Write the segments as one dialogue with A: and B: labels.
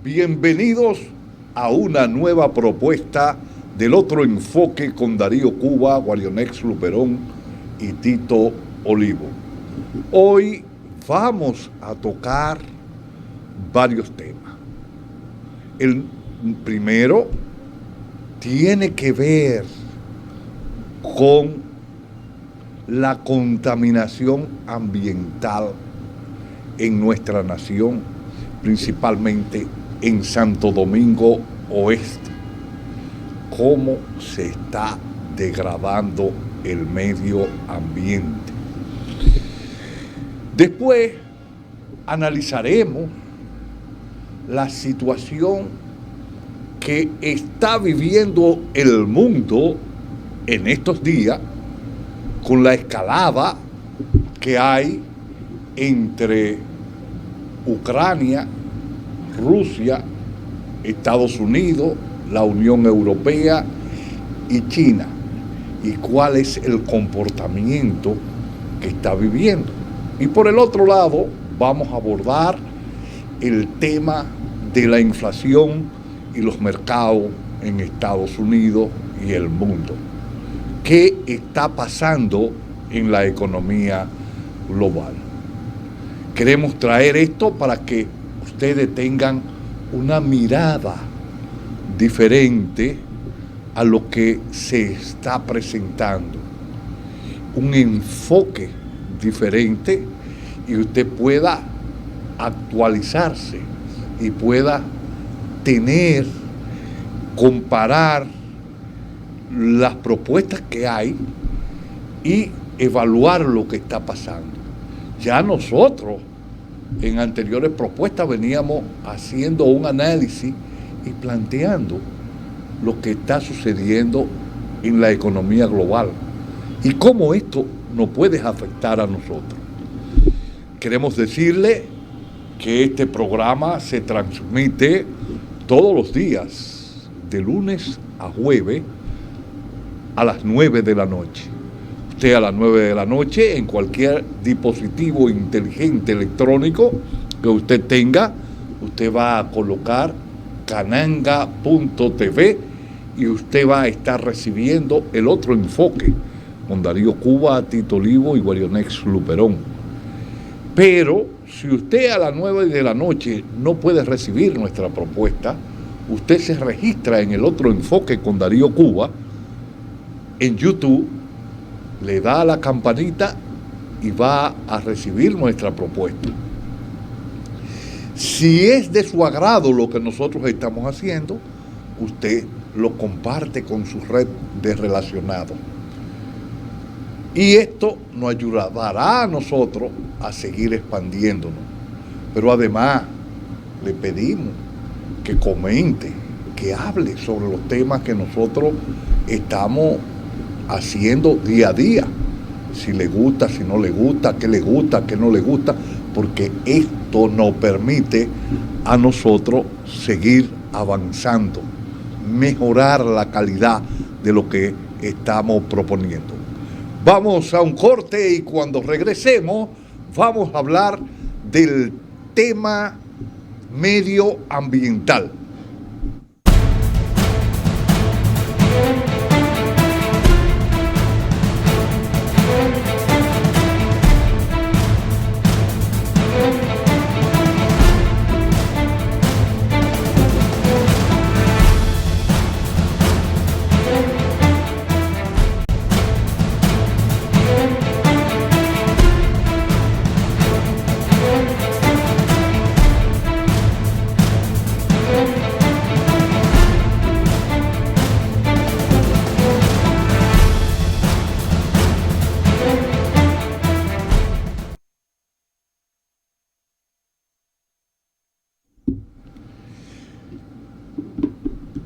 A: Bienvenidos a una nueva propuesta del otro enfoque con Darío Cuba, Guarionex Luperón y Tito Olivo. Hoy vamos a tocar varios temas. El primero tiene que ver con la contaminación ambiental en nuestra nación, principalmente en Santo Domingo Oeste. Cómo se está degradando el medio ambiente. Después analizaremos la situación que está viviendo el mundo en estos días con la escalada que hay entre Ucrania, Rusia, Estados Unidos, la Unión Europea y China, y cuál es el comportamiento que está viviendo. Y por el otro lado, vamos a abordar el tema de la inflación y los mercados en Estados Unidos y el mundo. ¿Qué está pasando en la economía global? Queremos traer esto para que ustedes tengan una mirada diferente a lo que se está presentando, un enfoque diferente, y usted pueda actualizarse y pueda comparar las propuestas que hay y evaluar lo que está pasando. Ya nosotros en anteriores propuestas veníamos haciendo un análisis y planteando lo que está sucediendo en la economía global y cómo esto nos puede afectar a nosotros. Queremos decirle que este programa se transmite todos los días, de lunes a jueves, a las 9 de la noche. Usted a las 9 de la noche, en cualquier dispositivo inteligente electrónico que usted tenga, usted va a colocar cananga.tv y usted va a estar recibiendo el otro enfoque con Darío Cuba, Tito Olivo y Guarionex Luperón. Pero si usted a las 9 de la noche no puede recibir nuestra propuesta, usted se registra en el otro enfoque con Darío Cuba en YouTube, le da a la campanita y va a recibir nuestra propuesta. Si es de su agrado lo que nosotros estamos haciendo, usted lo comparte con su red de relacionados. Y esto nos ayudará a nosotros a seguir expandiéndonos. Pero además, le pedimos que comente, que hable sobre los temas que nosotros estamos haciendo día a día. Si le gusta, si no le gusta, qué no le gusta, porque esto nos permite a nosotros seguir avanzando, mejorar la calidad de lo que estamos proponiendo. Vamos a un corte y cuando regresemos vamos a hablar del tema medioambiental.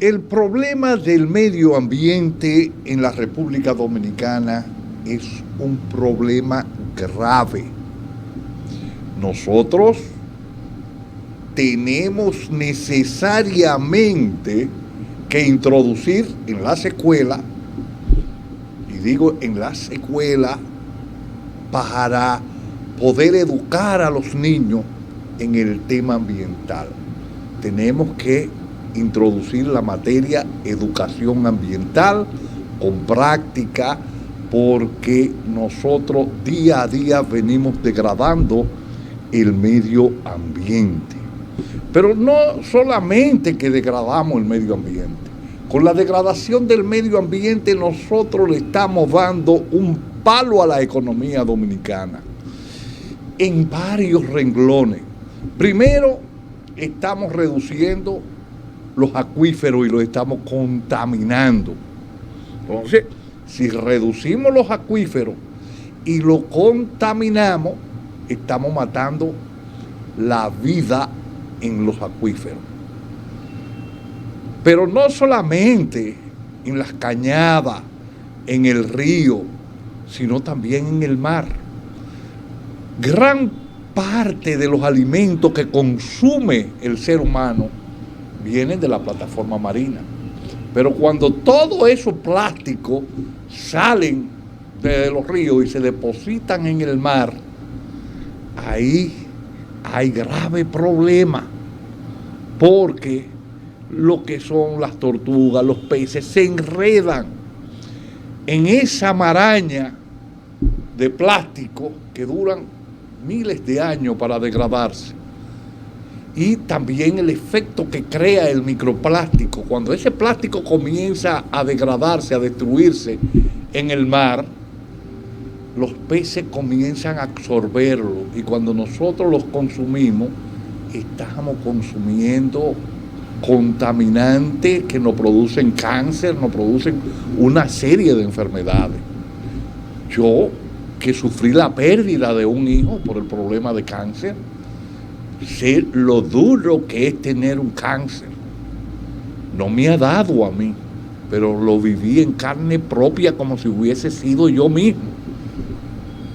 A: El problema del medio ambiente en la República Dominicana es un problema grave. Nosotros tenemos necesariamente que introducir en las escuelas, y digo en las escuelas, para poder educar a los niños en el tema ambiental. tenemos que introducir la materia educación ambiental con práctica, porque nosotros día a día venimos degradando el medio ambiente. Pero no solamente que degradamos el medio ambiente, con la degradación del medio ambiente nosotros le estamos dando un palo a la economía dominicana en varios renglones. Primero, estamos reduciendo los acuíferos y los estamos contaminando. Entonces, si reducimos los acuíferos y los contaminamos, estamos matando la vida en los acuíferos. Pero no solamente en las cañadas, en el río, sino también en el mar. Gran parte de los alimentos que consume el ser humano vienen de la plataforma marina. Pero cuando todos esos plásticos salen de los ríos y se depositan en el mar, ahí hay grave problema, porque lo que son las tortugas, los peces, se enredan en esa maraña de plástico que duran miles de años para degradarse. Y también el efecto que crea el microplástico. Cuando ese plástico comienza a degradarse, a destruirse en el mar, los peces comienzan a absorberlo, y cuando nosotros los consumimos, estamos consumiendo contaminantes que nos producen cáncer, nos producen una serie de enfermedades. Yo, que sufrí la pérdida de un hijo por el problema de cáncer, sé lo duro que es tener un cáncer. No me ha dado a mí, pero lo viví en carne propia como si hubiese sido yo mismo,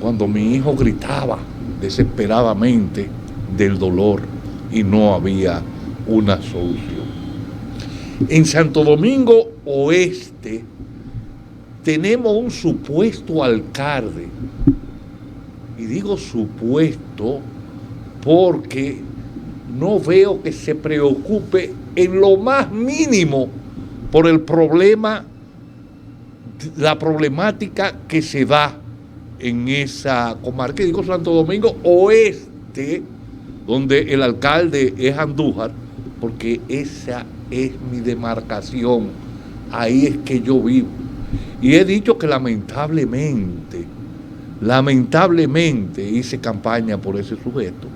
A: cuando mi hijo gritaba desesperadamente del dolor y no había una solución. En Santo Domingo Oeste tenemos un supuesto alcalde, y digo supuesto porque no veo que se preocupe en lo más mínimo por el problema, la problemática que se da en esa comarca, digo Santo Domingo Oeste, donde el alcalde es Andújar, porque esa es mi demarcación, ahí es que yo vivo. Y he dicho que lamentablemente hice campaña por ese sujeto,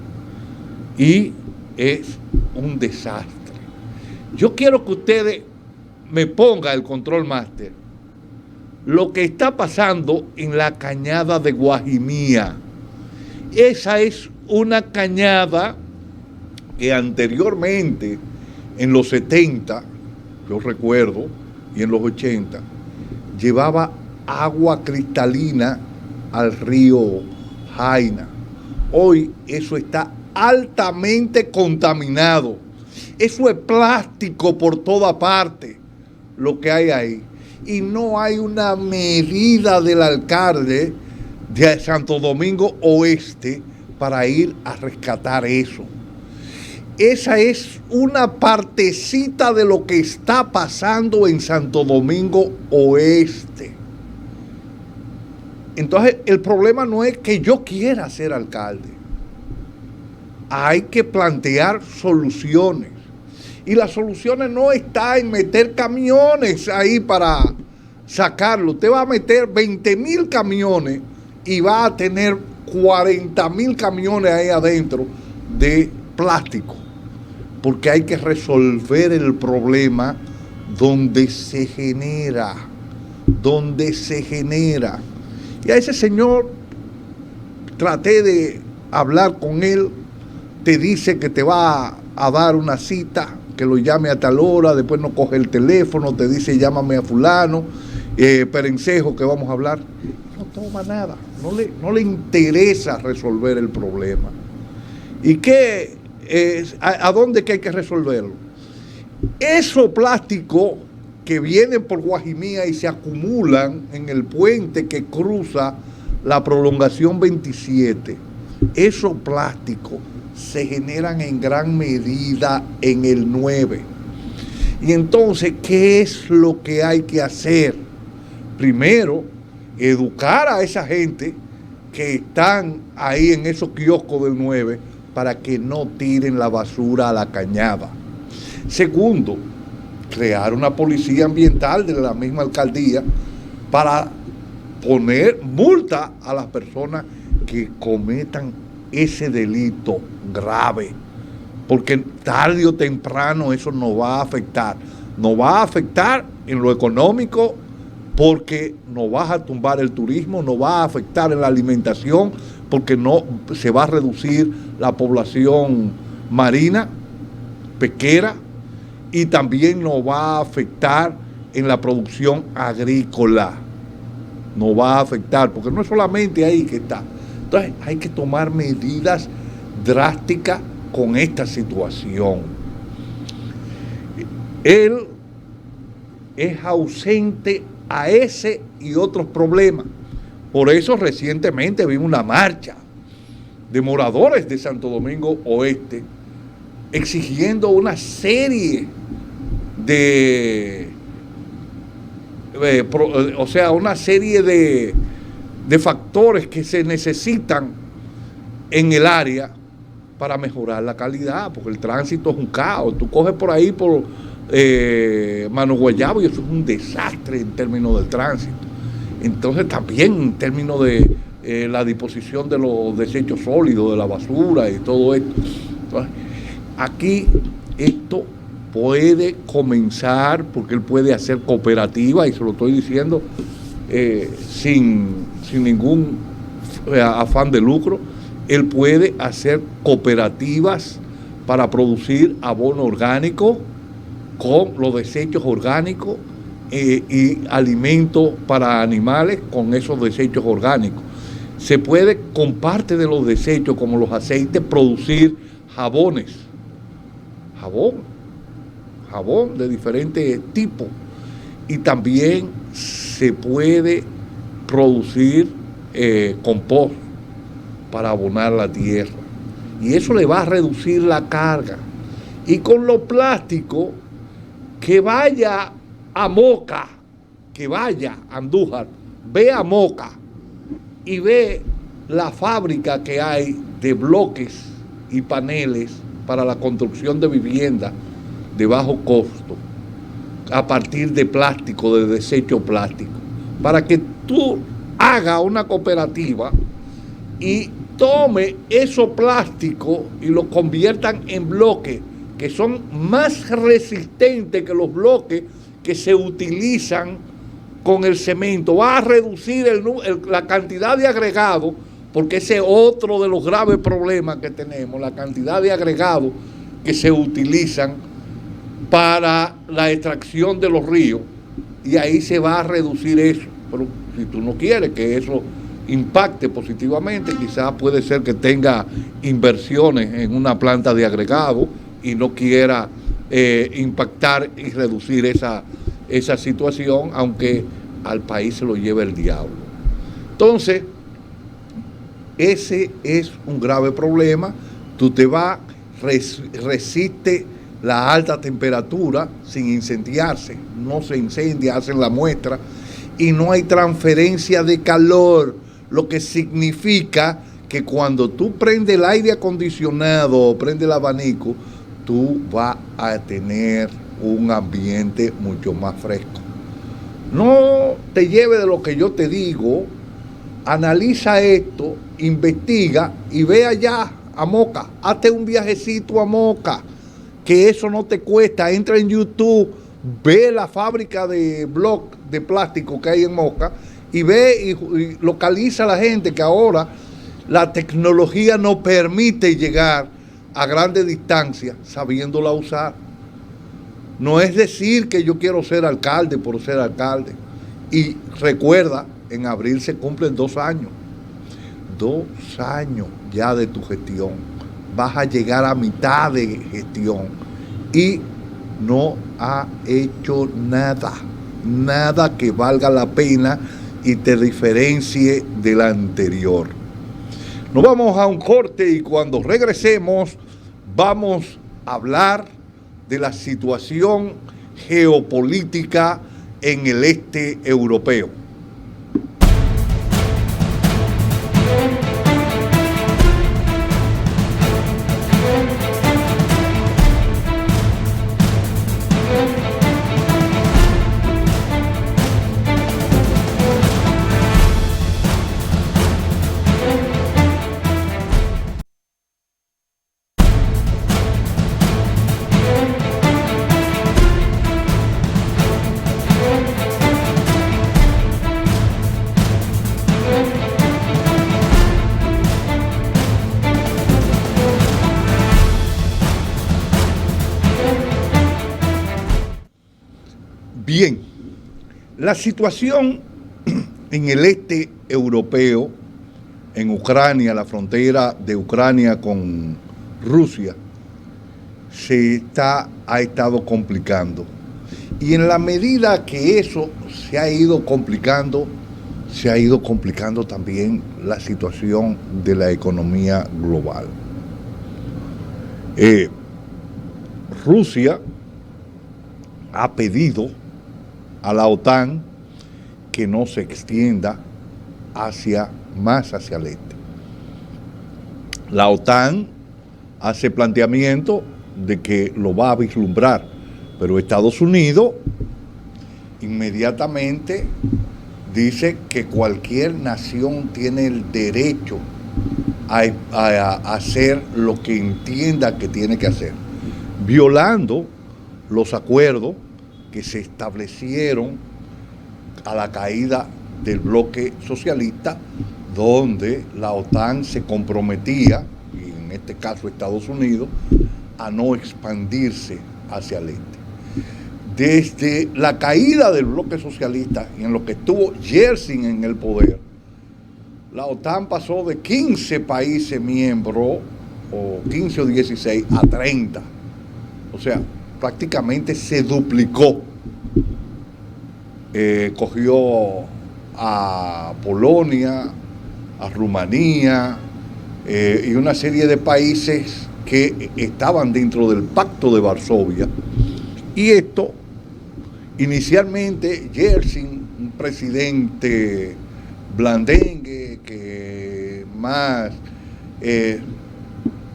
A: y es un desastre. Yo quiero que ustedes me pongan el control master lo que está pasando en la cañada de Guajimía. Esa es una cañada que anteriormente, en los 70, yo recuerdo, y en los 80, llevaba agua cristalina al río Jaina. Hoy eso está altamente contaminado. Eso es plástico por toda parte, lo que hay ahí. Y no hay una medida del alcalde de Santo Domingo Oeste para ir a rescatar eso. Esa es una partecita de lo que está pasando en Santo Domingo Oeste. Entonces, el problema no es que yo quiera ser alcalde. Hay que plantear soluciones. Y las soluciones no están en meter camiones ahí para sacarlo. Usted va a meter 20,000 camiones y va a tener 40,000 camiones ahí adentro de plástico. Porque hay que resolver el problema donde se genera. Y a ese señor traté de hablar con él, te dice que te va a dar una cita, que lo llame a tal hora, después no coge el teléfono, te dice llámame a fulano, Perencejo, que vamos a hablar. No toma nada, no le interesa resolver el problema. ¿Y qué? ¿A dónde que hay que resolverlo? Esos plásticos que vienen por Guajimía y se acumulan en el puente que cruza la prolongación 27, esos plásticos se generan en gran medida en el 9. Y entonces, ¿qué es lo que hay que hacer? Primero, educar a esa gente que están ahí en esos kioscos del 9 para que no tiren la basura a la cañada. Segundo, crear una policía ambiental de la misma alcaldía para poner multa a las personas que cometan ese delito grave, porque tarde o temprano eso nos va a afectar. Nos va a afectar en lo económico, porque nos va a tumbar el turismo, nos va a afectar en la alimentación, porque no se va a reducir la población marina, pesquera, y también nos va a afectar en la producción agrícola. Nos va a afectar, porque no es solamente ahí que está. Entonces hay que tomar medidas drásticas con esta situación. Él es ausente a ese y otros problemas. Por eso recientemente vimos una marcha de moradores de Santo Domingo Oeste exigiendo una serie una serie de factores que se necesitan en el área para mejorar la calidad, porque el tránsito es un caos. Tú coges por ahí por Mano Guayabo y eso es un desastre en términos del tránsito. Entonces también en términos de la disposición de los desechos sólidos, de la basura y todo esto. Entonces, aquí esto puede comenzar, porque él puede hacer cooperativa, y se lo estoy diciendo sin ningún afán de lucro. Él puede hacer cooperativas para producir abono orgánico con los desechos orgánicos y alimentos para animales con esos desechos orgánicos. Se puede, con parte de los desechos, como los aceites, producir jabones. Jabón de diferentes tipos. Y también se puede producir compost para abonar la tierra. Y eso le va a reducir la carga. Y con los plásticos, que vaya a Moca, que vaya a Andújar, ve a Moca y ve la fábrica que hay de bloques y paneles para la construcción de viviendas de bajo costo a partir de plástico, de desecho plástico, para que tú hagas una cooperativa y tome esos plásticos y los conviertan en bloques que son más resistentes que los bloques que se utilizan con el cemento. Va a reducir la cantidad de agregados, porque ese es otro de los graves problemas que tenemos, la cantidad de agregados que se utilizan para la extracción de los ríos, y ahí se va a reducir eso. Pero si tú no quieres que eso impacte positivamente, quizás puede ser que tenga inversiones en una planta de agregado y no quiera impactar y reducir esa situación, aunque al país se lo lleve el diablo. Entonces, ese es un grave problema. Tú te vas, resiste la alta temperatura sin incendiarse, no se incendia, hacen la muestra, y no hay transferencia de calor, lo que significa que cuando tú prendes el aire acondicionado o prendes el abanico, tú vas a tener un ambiente mucho más fresco. No te lleves de lo que yo te digo, analiza esto, investiga y ve allá a Moca, hazte un viajecito a Moca, que eso no te cuesta. Entra en YouTube, ve la fábrica de bloques de plástico que hay en Moca y ve y localiza a la gente, que ahora la tecnología nos permite llegar a grandes distancias sabiéndola usar. No es decir que yo quiero ser alcalde por ser alcalde. Y recuerda, en abril se cumplen 2 años. 2 años ya de tu gestión. Vas a llegar a mitad de gestión y no ha hecho nada que valga la pena y te diferencie de la anterior. Nos vamos a un corte y cuando regresemos vamos a hablar de la situación geopolítica en el este europeo. Bien, la situación en el este europeo, en Ucrania, la frontera de Ucrania con Rusia, ha estado complicando. Y en la medida que eso se ha ido complicando también la situación de la economía global. Rusia ha pedido a la OTAN que no se extienda más hacia el este. La OTAN hace planteamiento de que lo va a vislumbrar, pero Estados Unidos inmediatamente dice que cualquier nación tiene el derecho a hacer lo que entienda que tiene que hacer, violando los acuerdos que se establecieron a la caída del bloque socialista, donde la OTAN se comprometía, y en este caso Estados Unidos, a no expandirse hacia el este. Desde la caída del bloque socialista, y en lo que estuvo Yeltsin en el poder, la OTAN pasó de 15 países miembros, o 15 o 16, a 30. O sea, prácticamente se duplicó. Cogió a Polonia, a Rumanía y una serie de países que estaban dentro del Pacto de Varsovia. Y esto, inicialmente, Yeltsin, un presidente blandengue que más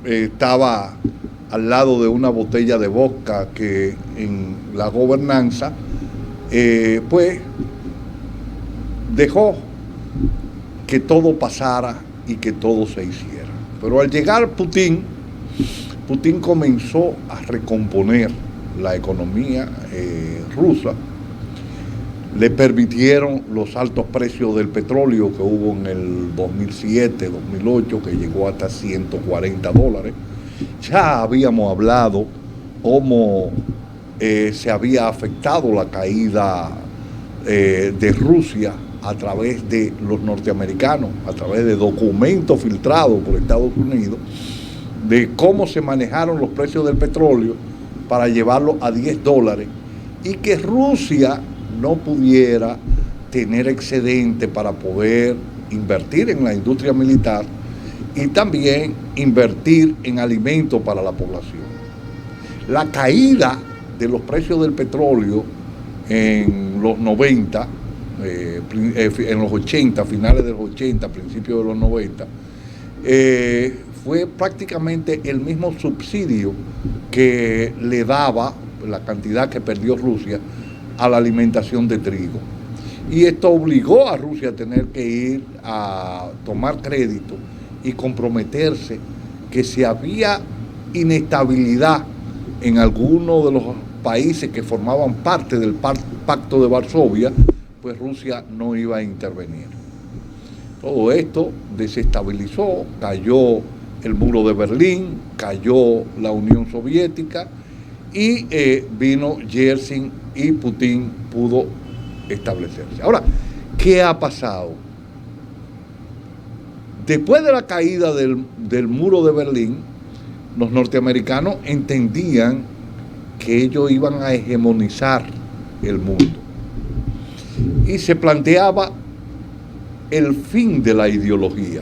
A: estaba al lado de una botella de vodka que en la gobernanza, pues dejó que todo pasara y que todo se hiciera. Pero al llegar Putin comenzó a recomponer la economía rusa. Le permitieron los altos precios del petróleo que hubo en el 2007, 2008, que llegó hasta $140. Ya habíamos hablado cómo se había afectado la caída de Rusia a través de los norteamericanos, a través de documentos filtrados por Estados Unidos, de cómo se manejaron los precios del petróleo para llevarlo a $10 y que Rusia no pudiera tener excedente para poder invertir en la industria militar y también invertir en alimentos para la población. La caída de los precios del petróleo en los 90, en los 80, finales de los 80, principios de los 90, fue prácticamente el mismo subsidio que le daba la cantidad que perdió Rusia a la alimentación de trigo. Y esto obligó a Rusia a tener que ir a tomar crédito y comprometerse que si había inestabilidad en algunos de los países que formaban parte del Pacto de Varsovia, pues Rusia no iba a intervenir. Todo esto desestabilizó, cayó el muro de Berlín, cayó la Unión Soviética y vino Yeltsin y Putin pudo establecerse. Ahora, ¿qué ha pasado? Después de la caída del muro de Berlín, los norteamericanos entendían que ellos iban a hegemonizar el mundo. Y se planteaba el fin de la ideología.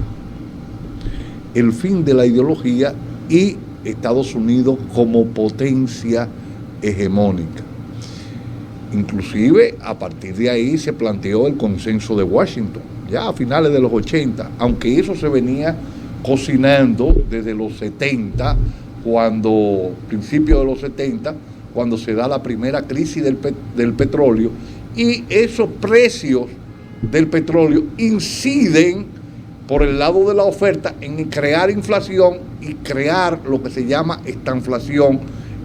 A: el fin de la ideología y Estados Unidos como potencia hegemónica. Inclusive a partir de ahí se planteó el consenso de Washington, ya a finales de los 80, aunque eso se venía cocinando desde los 70, principios de los 70, cuando se da la primera crisis del petróleo, y esos precios del petróleo inciden por el lado de la oferta en crear inflación y crear lo que se llama estanflación,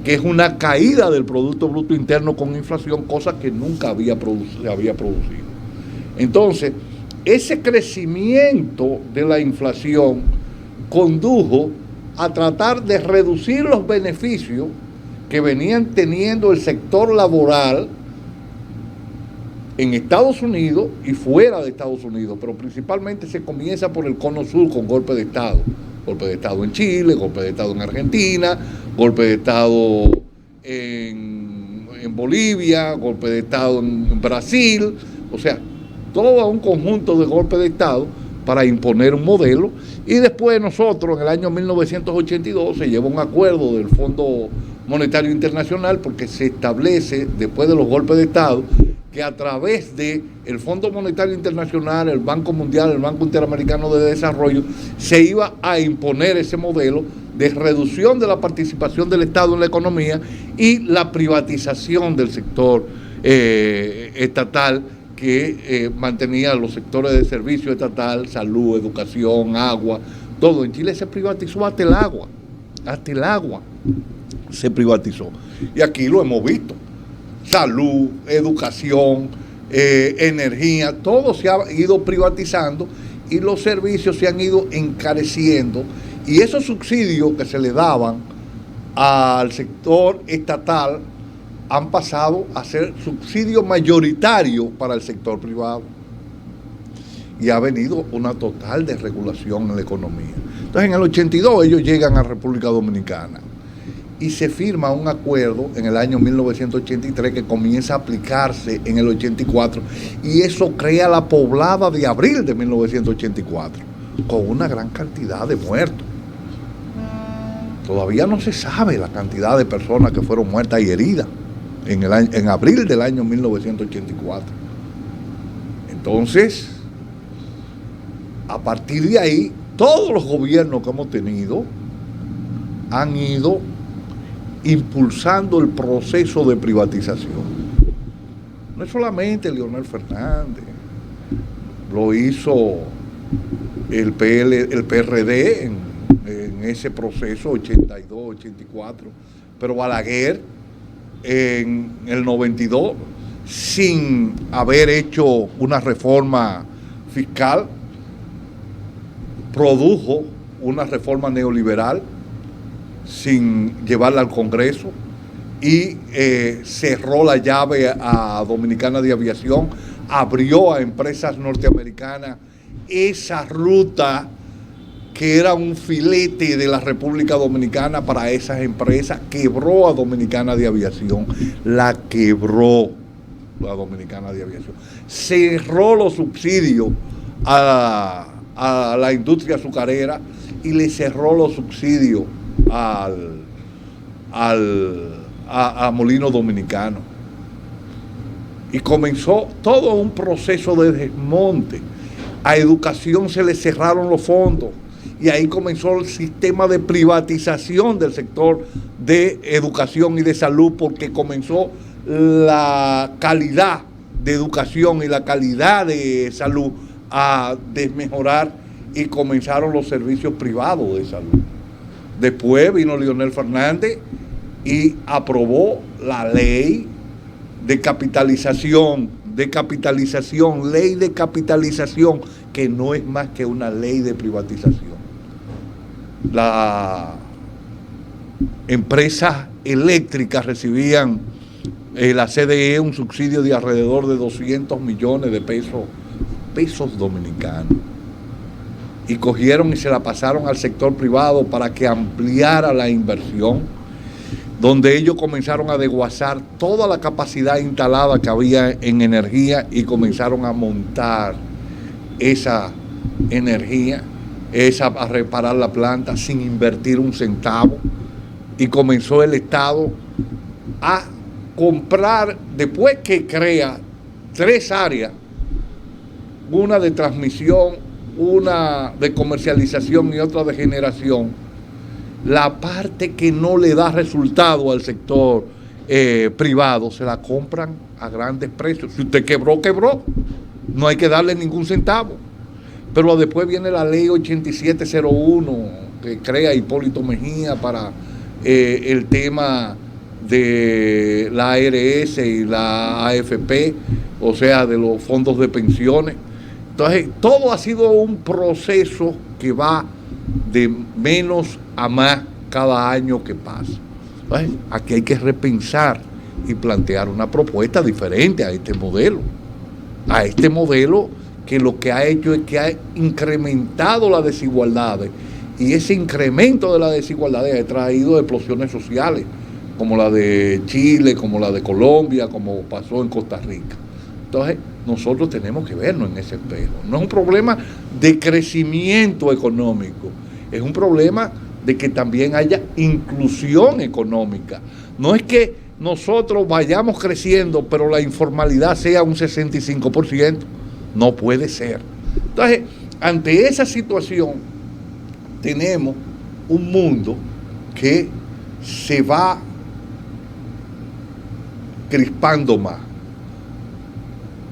A: que es una caída del Producto Bruto Interno con inflación, cosa que nunca se había producido. Entonces, ese crecimiento de la inflación condujo a tratar de reducir los beneficios que venían teniendo el sector laboral en Estados Unidos y fuera de Estados Unidos, pero principalmente se comienza por el cono sur con golpe de Estado. Golpe de Estado en Chile, golpe de Estado en Argentina, golpe de Estado en Bolivia, golpe de Estado en Brasil, o sea, todo un conjunto de golpes de Estado para imponer un modelo. Y después nosotros, en el año 1982, se lleva un acuerdo del Fondo Monetario Internacional, porque se establece, después de los golpes de Estado, que a través del Fondo Monetario Internacional, el Banco Mundial, el Banco Interamericano de Desarrollo, se iba a imponer ese modelo de reducción de la participación del Estado en la economía y la privatización del sector estatal, que mantenía los sectores de servicio estatal, salud, educación, agua, todo. En Chile se privatizó hasta el agua se privatizó. Y aquí lo hemos visto. Salud, educación, energía, todo se ha ido privatizando y los servicios se han ido encareciendo, y esos subsidios que se le daban al sector estatal han pasado a ser subsidios mayoritarios para el sector privado, y ha venido una total desregulación en la economía. Entonces, en el 82 ellos llegan a República Dominicana y se firma un acuerdo en el año 1983 que comienza a aplicarse en el 84, y eso crea la poblada de abril de 1984, con una gran cantidad de muertos. Todavía no se sabe la cantidad de personas que fueron muertas y heridas en abril del año 1984. Entonces, a partir de ahí, todos los gobiernos que hemos tenido han ido impulsando el proceso de privatización. No es solamente Leonel Fernández, lo hizo el PRD en ese proceso 82, 84, pero Balaguer en el 92, sin haber hecho una reforma fiscal, produjo una reforma neoliberal sin llevarla al Congreso, y cerró la llave a Dominicana de Aviación, abrió a empresas norteamericanas esa ruta que era un filete de la República Dominicana para esas empresas. Quebró a Dominicana de Aviación, la quebró la Dominicana de Aviación, cerró los subsidios a la industria azucarera y le cerró los subsidios a Molino Dominicano, y comenzó todo un proceso de desmonte. A educación se le cerraron los fondos, y ahí comenzó el sistema de privatización del sector de educación y de salud, porque comenzó la calidad de educación y la calidad de salud a desmejorar, y comenzaron los servicios privados de salud. Después vino Leonel Fernández y aprobó la ley de capitalización, ley de capitalización, que no es más que una ley de privatización. Las empresas eléctricas recibían, la CDE, un subsidio de alrededor de 200 millones de pesos dominicanos. Y cogieron y se la pasaron al sector privado para que ampliara la inversión, donde ellos comenzaron a desguazar toda la capacidad instalada que había en energía, y comenzaron a montar esa energía es a reparar la planta sin invertir un centavo, y comenzó el Estado a comprar, después que crea 3 áreas, una de transmisión, una de comercialización y otra de generación, la parte que no le da resultado al sector privado se la compran a grandes precios. Si usted quebró, quebró, no hay que darle ningún centavo. Pero después viene la ley 8701 que crea Hipólito Mejía para el tema de la ARS y la AFP, o sea, de los fondos de pensiones. Entonces, todo ha sido un proceso que va de menos a más cada año que pasa. Entonces, aquí hay que repensar y plantear una propuesta diferente a este modelo. A este modelo que lo que ha hecho es que ha incrementado las desigualdades, y ese incremento de las desigualdades ha traído explosiones sociales, como la de Chile, como la de Colombia, como pasó en Costa Rica. Entonces, nosotros tenemos que vernos en ese espejo. No es un problema de crecimiento económico, es un problema de que también haya inclusión económica. No es que nosotros vayamos creciendo, pero la informalidad sea un 65%. No puede ser. Entonces, ante esa situación, tenemos un mundo que se va crispando más.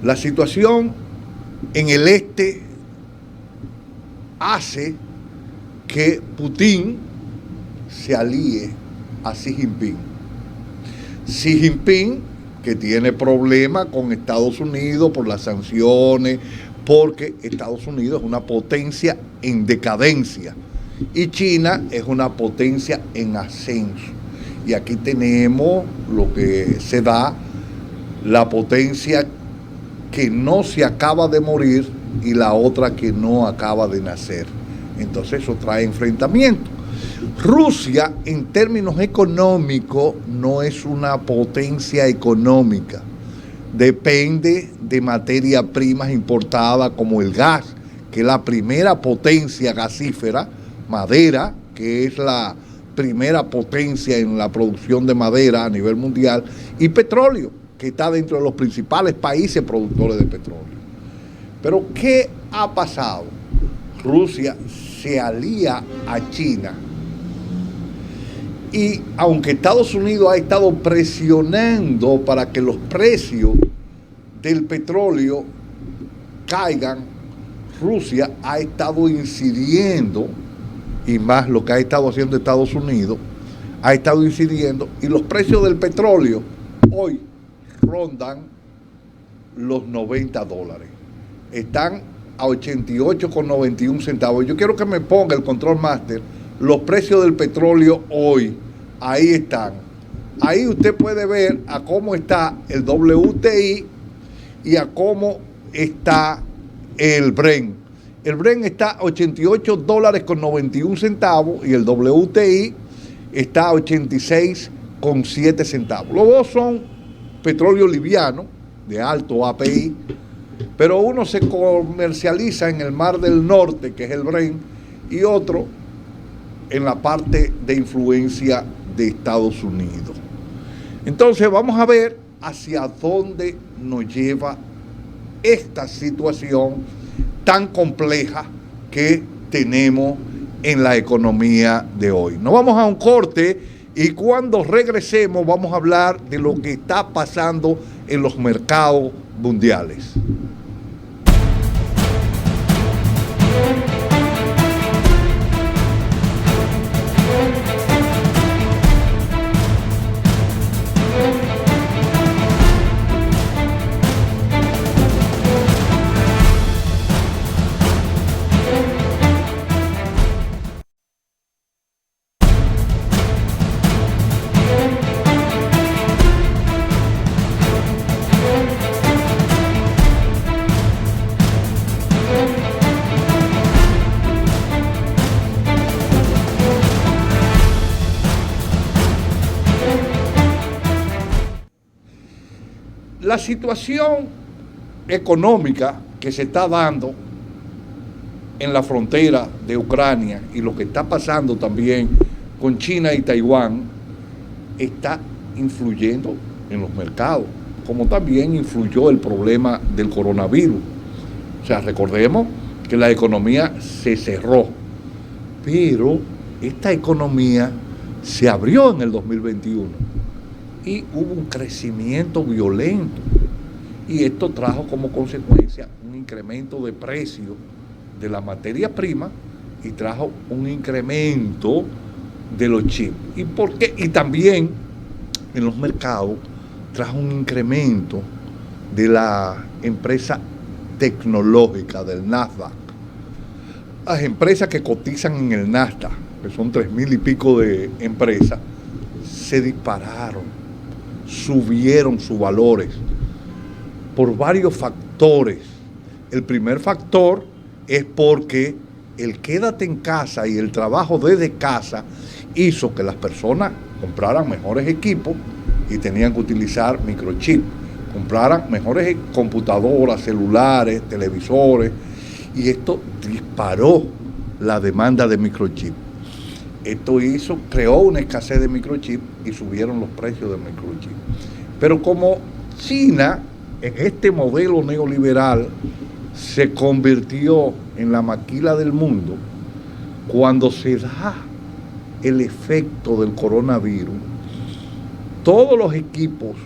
A: La situación en el este hace que Putin se alíe a Xi Jinping. Xi Jinping, que tiene problemas con Estados Unidos por las sanciones, porque Estados Unidos es una potencia en decadencia y China es una potencia en ascenso. Y aquí tenemos lo que se da, la potencia que no se acaba de morir y la otra que no acaba de nacer. Entonces eso trae enfrentamiento. Rusia, en términos económicos, no es una potencia económica. Depende de materias primas importadas como el gas, que es la primera potencia gasífera, madera, que es la primera potencia en la producción de madera a nivel mundial, y petróleo, que está dentro de los principales países productores de petróleo. Pero ¿qué ha pasado? Rusia se alía a China, y aunque Estados Unidos ha estado presionando para que los precios del petróleo caigan, Rusia ha estado incidiendo, y más lo que ha estado haciendo Estados Unidos, ha estado incidiendo, y los precios del petróleo hoy rondan los $90. Están a 88,91 centavos. Yo quiero que me ponga el Control Master los precios del petróleo hoy. Ahí están. Ahí usted puede ver a cómo está el WTI y a cómo está el Brent. El Brent está a $88,91 y el WTI está a 86,7 centavos. Los dos son petróleo liviano, de alto API, pero uno se comercializa en el Mar del Norte, que es el Brent, y otro en la parte de influencia de Estados Unidos. Entonces vamos a ver hacia dónde nos lleva esta situación tan compleja que tenemos en la economía de hoy. Nos vamos a un corte y cuando regresemos vamos a hablar de lo que está pasando en los mercados mundiales. La situación económica que se está dando en la frontera de Ucrania y lo que está pasando también con China y Taiwán está influyendo en los mercados, como también influyó el problema del coronavirus. O sea, recordemos que la economía se cerró, pero esta economía se abrió en el 2021 y hubo un crecimiento violento. Y esto trajo como consecuencia un incremento de precio de la materia prima y trajo un incremento de los chips. ¿Y por qué? Y también en los mercados trajo un incremento de la empresa tecnológica del Nasdaq. Las empresas que cotizan en el Nasdaq, que son 3,000 y pico de empresas, se dispararon, subieron sus valores por varios factores. El primer factor es porque el quédate en casa y el trabajo desde casa hizo que las personas compraran mejores equipos y tenían que utilizar microchip, compraran mejores computadoras, celulares, televisores, y esto disparó la demanda de microchip. Esto creó una escasez de microchip y subieron los precios de microchip. Pero como China, en este modelo neoliberal, se convirtió en la maquila del mundo, cuando se da el efecto del coronavirus, todos los equipos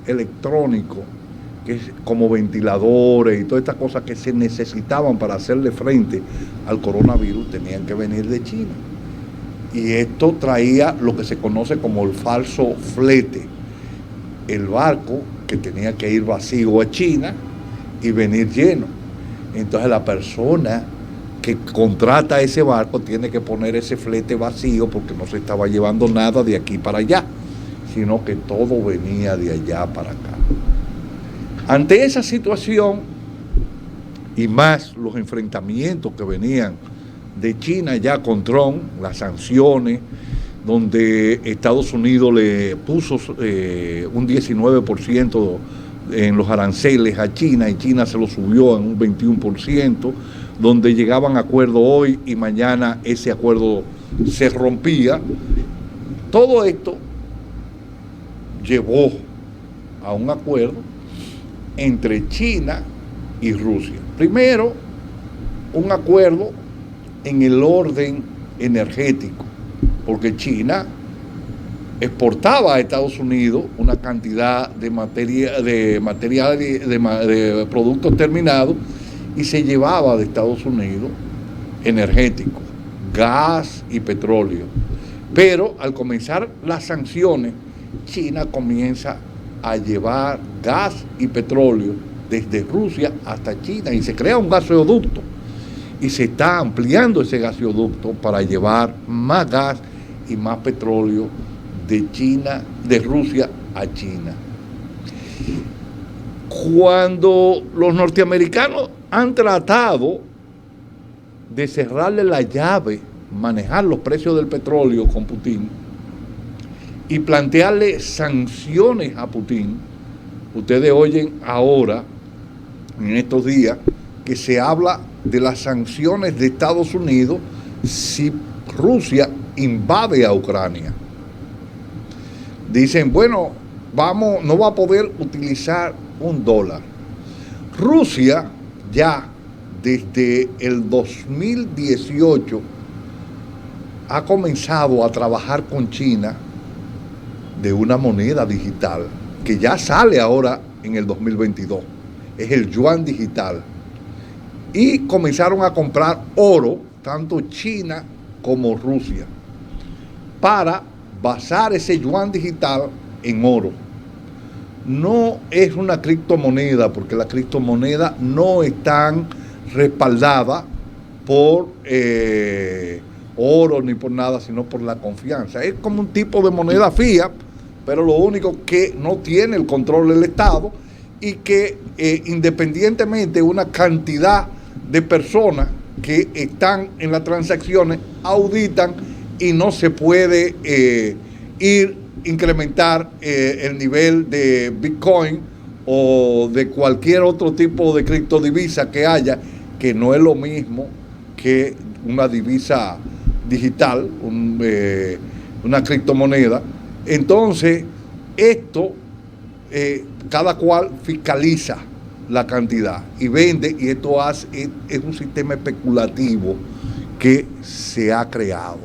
A: electrónicos, como ventiladores y todas estas cosas que se necesitaban para hacerle frente al coronavirus, tenían que venir de China. Y esto traía lo que se conoce como el falso flete, el barco que tenía que ir vacío a China y venir lleno. Entonces la persona que contrata ese barco tiene que poner ese flete vacío porque no se estaba llevando nada de aquí para allá, sino que todo venía de allá para acá. Ante esa situación, y más los enfrentamientos que venían de China ya con Trump, las sanciones, donde Estados Unidos le puso un 19% en los aranceles a China y China se lo subió en un 21%, donde llegaban a acuerdo hoy y mañana ese acuerdo se rompía. Todo esto llevó a un acuerdo entre China y Rusia. Primero, un acuerdo en el orden energético, porque China exportaba a Estados Unidos una cantidad de productos terminados y se llevaba de Estados Unidos energéticos, gas y petróleo. Pero al comenzar las sanciones, China comienza a llevar gas y petróleo desde Rusia hasta China y se crea un gasoducto y se está ampliando ese gasoducto para llevar más gas y más petróleo de Rusia a China. Cuando los norteamericanos han tratado de cerrarle la llave, manejar los precios del petróleo con Putin y plantearle sanciones a Putin, ustedes oyen ahora, en estos días, que se habla de las sanciones de Estados Unidos si Rusia invade a Ucrania. Dicen, bueno, no va a poder utilizar $1. Rusia ya desde el 2018 ha comenzado a trabajar con China de una moneda digital que ya sale ahora en el 2022. Es el yuan digital. Y comenzaron a comprar oro, tanto China como Rusia, para basar ese yuan digital en oro. No es una criptomoneda, porque las criptomonedas no están respaldadas por oro ni por nada, sino por la confianza. Es como un tipo de moneda fiat, pero lo único que no tiene el control del Estado y que independientemente de una cantidad de personas que están en las transacciones, auditan y no se puede incrementar el nivel de Bitcoin o de cualquier otro tipo de criptodivisa que haya que no es lo mismo que una divisa digital, una criptomoneda. Entonces, esto, cada cual fiscaliza la cantidad y vende, y esto es un sistema especulativo que se ha creado.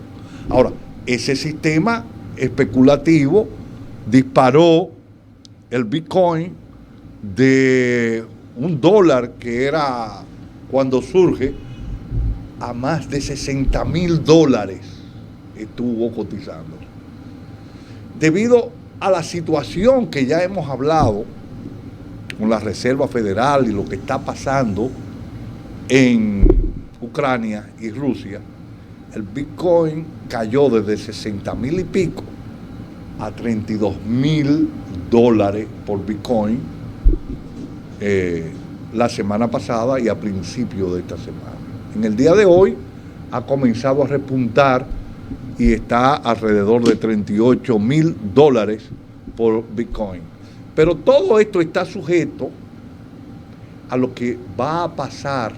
A: Ahora, ese sistema especulativo disparó el Bitcoin de $1 que era cuando surge a más de $60,000 estuvo cotizando. Debido a la situación que ya hemos hablado con la Reserva Federal y lo que está pasando en Ucrania y Rusia, el Bitcoin cayó desde 60,000 y pico a $32,000 por Bitcoin la semana pasada y a principio de esta semana. En el día de hoy ha comenzado a repuntar y está alrededor de $38,000 por Bitcoin. Pero todo esto está sujeto a lo que va a pasar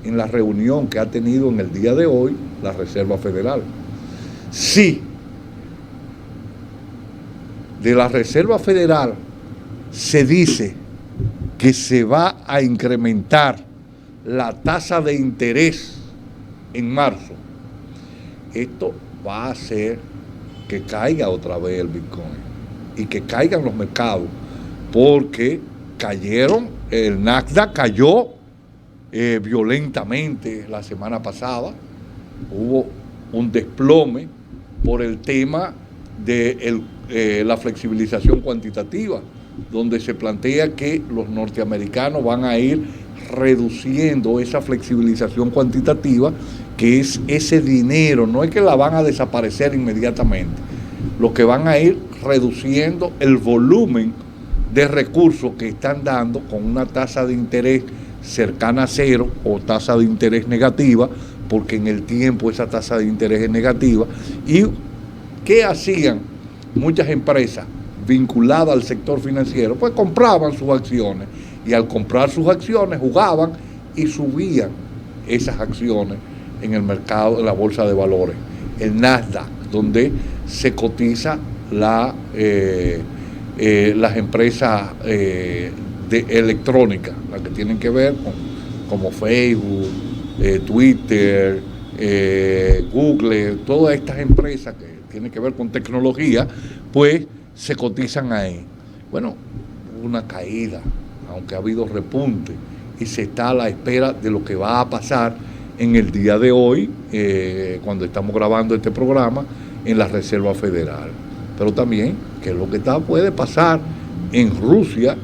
A: en la reunión que ha tenido en el día de hoy la Reserva Federal. Si de la Reserva Federal se dice que se va a incrementar la tasa de interés en marzo, esto va a hacer que caiga otra vez el Bitcoin y que caigan los mercados, porque cayeron, el Nasdaq cayó violentamente la semana pasada, hubo un desplome por el tema de la flexibilización cuantitativa, donde se plantea que los norteamericanos van a ir reduciendo esa flexibilización cuantitativa, que es ese dinero, no es que la van a desaparecer inmediatamente, lo que van a ir reduciendo el volumen de recursos que están dando con una tasa de interés cercana a cero o tasa de interés negativa, porque en el tiempo esa tasa de interés es negativa. ¿Y qué hacían muchas empresas vinculadas al sector financiero? Pues compraban sus acciones, y al comprar sus acciones jugaban y subían esas acciones en el mercado, en la bolsa de valores, el Nasdaq, donde se cotiza las empresas electrónicas, las que tienen que ver con, como Facebook, Twitter, Google, todas estas empresas que tienen que ver con tecnología, pues se cotizan ahí. Bueno, hubo una caída, aunque ha habido repunte, y se está a la espera de lo que va a pasar en el día de hoy, cuando estamos grabando este programa, en la Reserva Federal. Pero también, que lo que puede pasar en Rusia,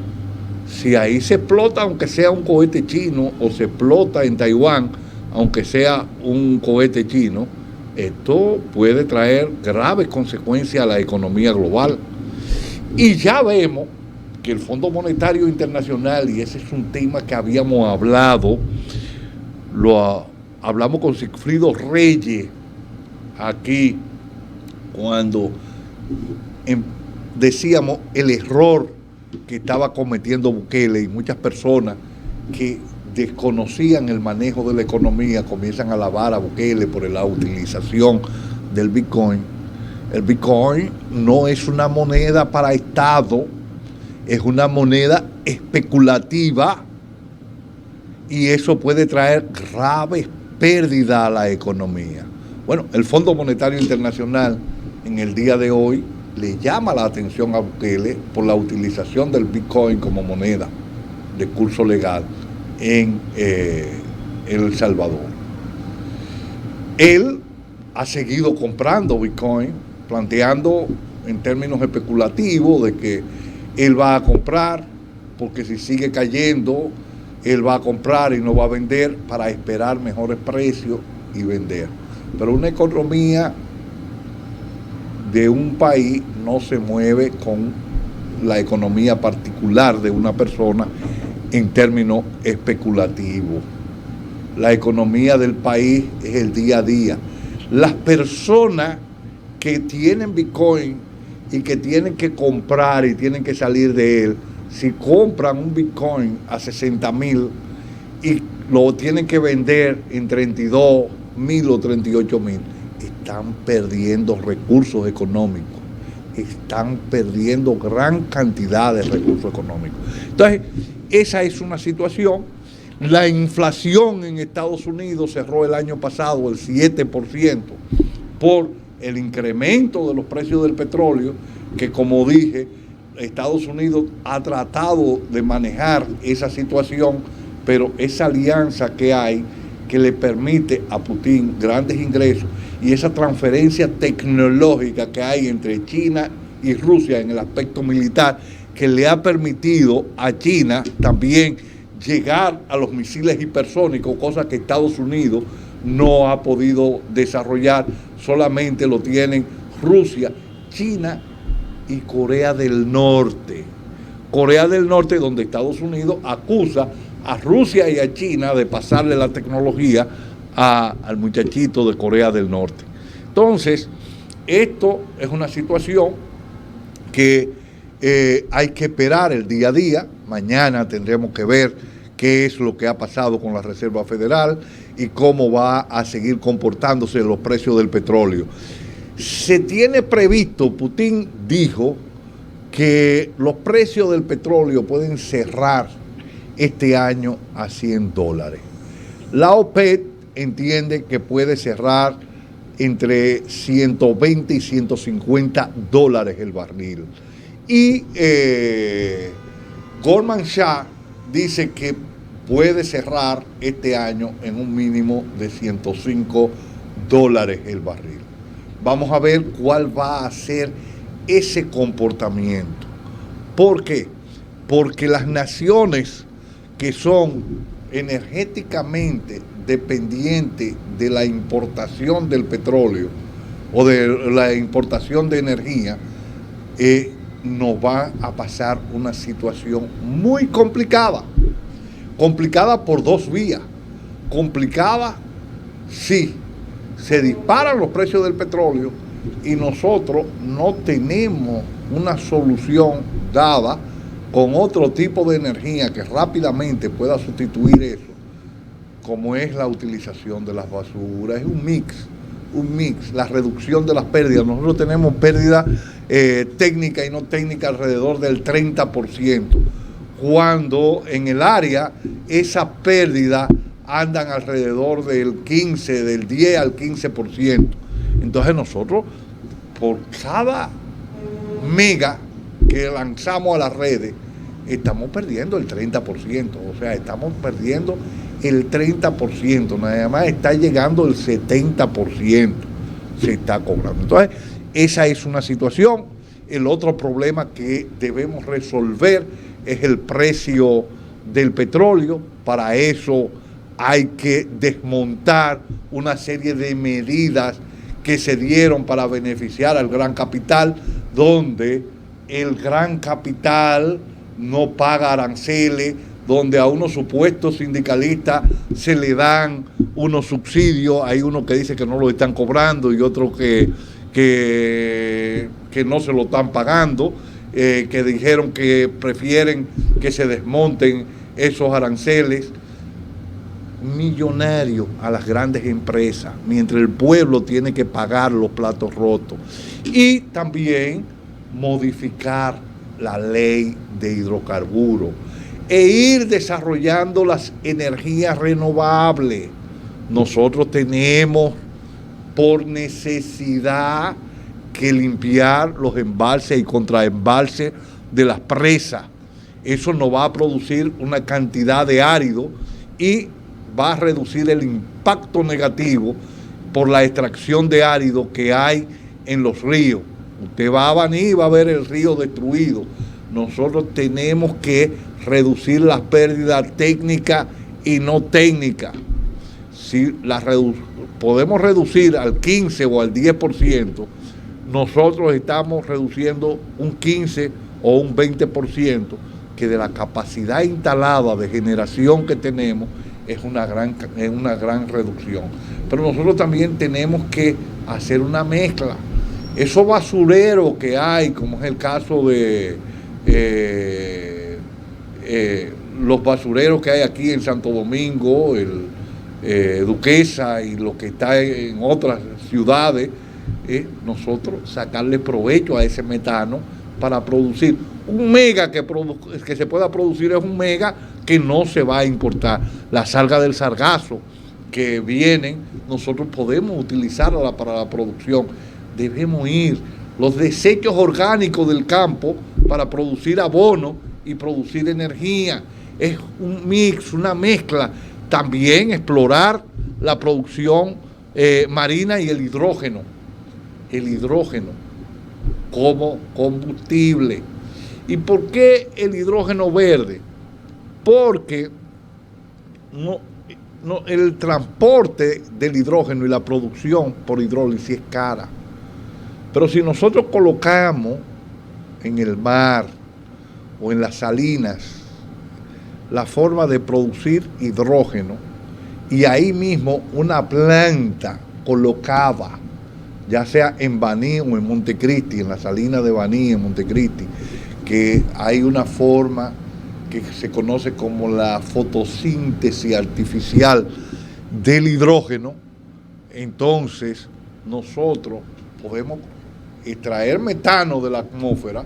A: si ahí se explota, aunque sea un cohete chino, o se explota en Taiwán, aunque sea un cohete chino, esto puede traer graves consecuencias a la economía global. Y ya vemos que el Fondo Monetario Internacional, y ese es un tema que habíamos hablado, hablamos con Sigfrido Reyes aquí, cuando decíamos el error que estaba cometiendo Bukele, y muchas personas que desconocían el manejo de la economía comienzan a alabar a Bukele por la utilización del Bitcoin. El Bitcoin no es una moneda para Estado, es una moneda especulativa, y eso puede traer graves pérdidas a la economía. Bueno, el Fondo Monetario Internacional en el día de hoy le llama la atención a Bukele por la utilización del Bitcoin como moneda de curso legal en El Salvador. Él ha seguido comprando Bitcoin, planteando en términos especulativos de que él va a comprar, porque si sigue cayendo, él va a comprar y no va a vender para esperar mejores precios y vender. Pero una economía de un país no se mueve con la economía particular de una persona en términos especulativos. La economía del país es el día a día. Las personas que tienen Bitcoin y que tienen que comprar y tienen que salir de él, si compran un Bitcoin a 60,000 y lo tienen que vender en 32.000 o 38.000. Están perdiendo recursos económicos, están perdiendo gran cantidad de recursos económicos. Entonces, esa es una situación. La inflación en Estados Unidos cerró el año pasado el 7% por el incremento de los precios del petróleo, que como dije, Estados Unidos ha tratado de manejar esa situación, pero esa alianza que hay que le permite a Putin grandes ingresos y esa transferencia tecnológica que hay entre China y Rusia en el aspecto militar, que le ha permitido a China también llegar a los misiles hipersónicos, cosa que Estados Unidos no ha podido desarrollar, solamente lo tienen Rusia, China y Corea del Norte. Corea del Norte, donde Estados Unidos acusa a Rusia y a China de pasarle la tecnología al muchachito de Corea del Norte. Entonces, esto es una situación que hay que esperar el día a día. Mañana tendremos que ver qué es lo que ha pasado con la Reserva Federal y cómo va a seguir comportándose los precios del petróleo. Se tiene previsto, Putin dijo, que los precios del petróleo pueden cerrar este año a $100. La OPEP entiende que puede cerrar entre 120 y $150 el barril. Y Goldman Sachs dice que puede cerrar este año en un mínimo de $105 el barril. Vamos a ver cuál va a ser ese comportamiento. ¿Por qué? Porque las naciones que son energéticamente dependientes de la importación del petróleo o de la importación de energía, nos va a pasar una situación muy complicada. Complicada por dos vías. Complicada si se disparan los precios del petróleo y nosotros no tenemos una solución dada con otro tipo de energía que rápidamente pueda sustituir eso, como es la utilización de las basuras. Es un mix, la reducción de las pérdidas. Nosotros tenemos pérdidas técnica y no técnica alrededor del 30%, cuando en el área esas pérdidas andan alrededor del 15, del 10 al 15%. Entonces nosotros, por cada mega que lanzamos a las redes, estamos perdiendo el 30%, o sea, estamos perdiendo el 30%, nada más está llegando el 70%, se está cobrando. Entonces, esa es una situación. El otro problema que debemos resolver es el precio del petróleo. Para eso hay que desmontar una serie de medidas que se dieron para beneficiar al gran capital, donde el gran capital no paga aranceles, donde a unos supuestos sindicalistas se le dan unos subsidios. Hay uno que dice que no lo están cobrando y otro que no se lo están pagando, que dijeron que prefieren que se desmonten esos aranceles millonarios a las grandes empresas, mientras el pueblo tiene que pagar los platos rotos. Y también modificar la ley de hidrocarburos e ir desarrollando las energías renovables. Nosotros tenemos por necesidad que limpiar los embalses y contraembalses de las presas. Eso nos va a producir una cantidad de árido y va a reducir el impacto negativo por la extracción de árido que hay en los ríos. Usted va a venir y va a ver el río destruido. Nosotros tenemos que reducir las pérdidas técnicas y no técnicas. Si las podemos reducir al 15 o al 10%, nosotros estamos reduciendo un 15 o un 20%, que de la capacidad instalada de generación que tenemos es una gran reducción. Pero nosotros también tenemos que hacer una mezcla. Esos basureros que hay, como es el caso de los basureros que hay aquí en Santo Domingo, Duquesa y lo que está en otras ciudades, nosotros sacarle provecho a ese metano para producir un mega que se pueda producir, es un mega que no se va a importar. Las algas del sargazo que vienen, nosotros podemos utilizarla para la producción. Debemos ir los desechos orgánicos del campo para producir abono y producir energía. Es un mix, una mezcla. También explorar la producción marina y el hidrógeno como combustible. ¿Y por qué el hidrógeno verde? Porque el transporte del hidrógeno y la producción por hidrólisis es cara. Pero si nosotros colocamos en el mar o en las salinas la forma de producir hidrógeno y ahí mismo una planta colocada, ya sea en Baní o en Montecristi, en la salina de Baní, en Montecristi, que hay una forma que se conoce como la fotosíntesis artificial del hidrógeno, entonces nosotros podemos extraer metano de la atmósfera,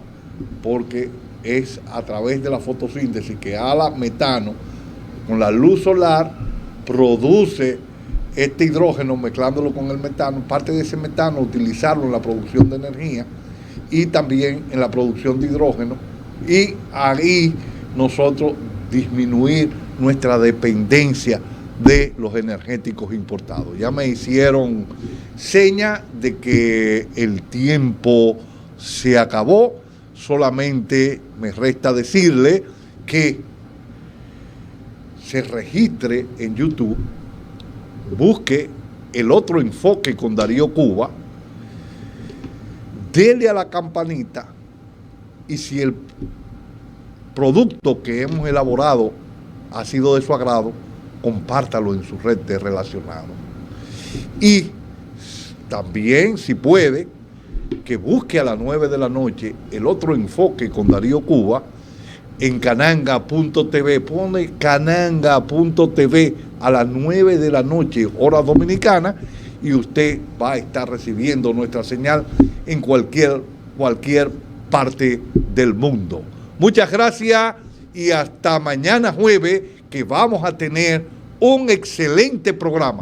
A: porque es a través de la fotosíntesis que ala metano con la luz solar, produce este hidrógeno mezclándolo con el metano, parte de ese metano utilizarlo en la producción de energía y también en la producción de hidrógeno, y ahí nosotros disminuir nuestra dependencia de los energéticos importados. Ya me hicieron seña de que el tiempo se acabó, solamente me resta decirle que se registre en YouTube, busque El Otro Enfoque con Darío Cuba, dele a la campanita, y si el producto que hemos elaborado ha sido de su agrado, compártalo en su red de relacionados. Y también, si puede, que busque a las 9 de la noche El Otro Enfoque con Darío Cuba en cananga.tv. Pone cananga.tv a las 9 de la noche, hora dominicana, y usted va a estar recibiendo nuestra señal en cualquier parte del mundo. Muchas gracias y hasta mañana jueves, que vamos a tener un excelente programa.